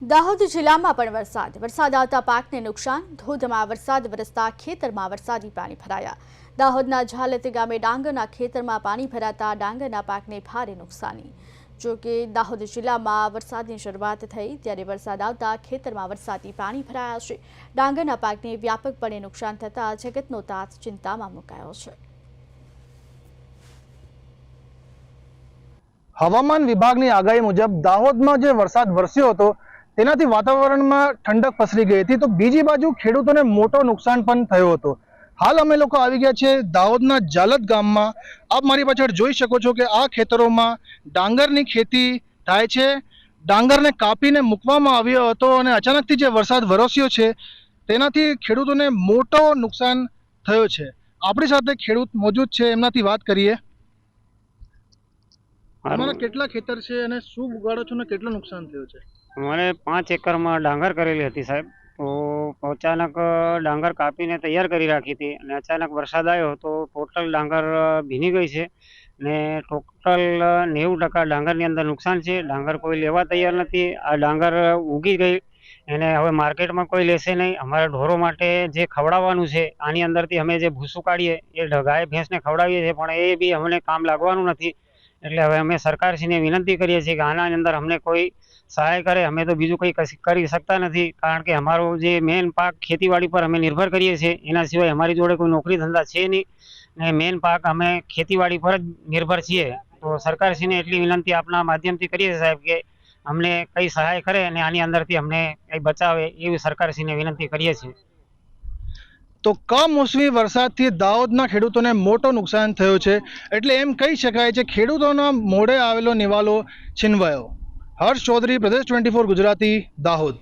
દાહોદ જિલ્લામાં પણ વરસાદ આવતા પાકને નુકસાન। ધોધમાર વરસાદ વરસતા ખેતરમાં વરસાદી પાણી ભરાયા। દાહોદના ઝાલત ગામે ડાંગરના ખેતરમાં પાણી ભરાતા ડાંગરના પાકને ભારે નુકસાની। જો કે દાહોદ જિલ્લામાં વરસાદની શરૂઆત થઈ ત્યારે વરસાદ આવતા ખેતરમાં વરસાદી પાણી ભરાયા છે। ડાંગરના પાકને વ્યાપકપણે નુકસાન થતા જગતનો તાત ચિંતામાં મુકાયો છે। હવામાન વિભાગની આગાહી મુજબ દાહોદમાં જે વરસાદ વરસ્યો હતો તેનાથી વાતાવરણમાં ઠંડક પસરી ગઈ હતી, તો બીજી બાજુ ખેડૂતોને મોટો નુકસાન પણ થયો હતો। હાલ અમે લોકો આવી ગયા છે દાહોદના ઝાલત ગામમાં। આપ મારી પાછળ જોઈ શકો છો કે આ ખેતરોમાં ડાંગરની ખેતી થાય છે। ડાંગરને કાપીને મૂકવામાં આવ્યો હતો અને અચાનકથી જે વરસાદ વરસ્યો છે તેનાથી ખેડૂતોને મોટો નુકસાન થયો છે। આપણી સાથે ખેડૂત મોજૂદ છે, એમનાથી વાત કરીએ। તમારા કેટલા ખેતર છે અને શું ઉગાડો છો અને કેટલું નુકસાન થયું છે? અમારે 5 એકરમાં ડાંગર કરેલી હતી સાહેબ। તો અચાનક ડાંગર કાપીને તૈયાર કરી રાખી હતી અને અચાનક વરસાદ આવ્યો તો ટોટલ ડાંગર ભીની ગઈ છે ને ટોટલ 90% ડાંગરની અંદર નુકસાન છે। ડાંગર કોઈ લેવા તૈયાર નથી। આ ડાંગર ઉગી ગઈ એને હવે માર્કેટમાં કોઈ લેશે નહીં। અમારા ઢોરો માટે જે ખવડાવવાનું છે આની અંદરથી અમે જે ભૂસું કાઢીએ એ ગાય ભેંસને ખવડાવીએ છીએ, પણ એ બી અમને કામ લાગવાનું નથી। એટલે હવે અમે સરકારશ્રીને વિનંતી કરીએ છીએ કે આના અંદર અમને કોઈ સહાય કરે। અમે તો બીજું કંઈ કરી શકતા નથી, કારણ કે અમારો જે મેન પાક ખેતીવાડી પર અમે નિર્ભર કરીએ છીએ। એના સિવાય અમારી જોડે કોઈ નોકરી ધંધા છે નહીં ને મેન પાક અમે ખેતીવાડી પર જ નિર્ભર છીએ। તો સરકારશ્રીને એટલી વિનંતી આપના માધ્યમથી કરીએ છીએ સાહેબ કે અમને કંઈ સહાય કરે અને આની અંદરથી અમને કંઈ બચાવે એવી સરકારશ્રીને વિનંતી કરીએ છીએ। તો કમોસમી વરસાદથી દાહોદના ખેડૂતોને મોટો નુકસાન થયો છે, એટલે એમ કહી શકાય છે ખેડૂતોના મોઢે આવેલો નિવાલો છીનવાયો। હર્ષ ચૌધરી, પ્રદેશ 24 ગુજરાતી, દાહોદ।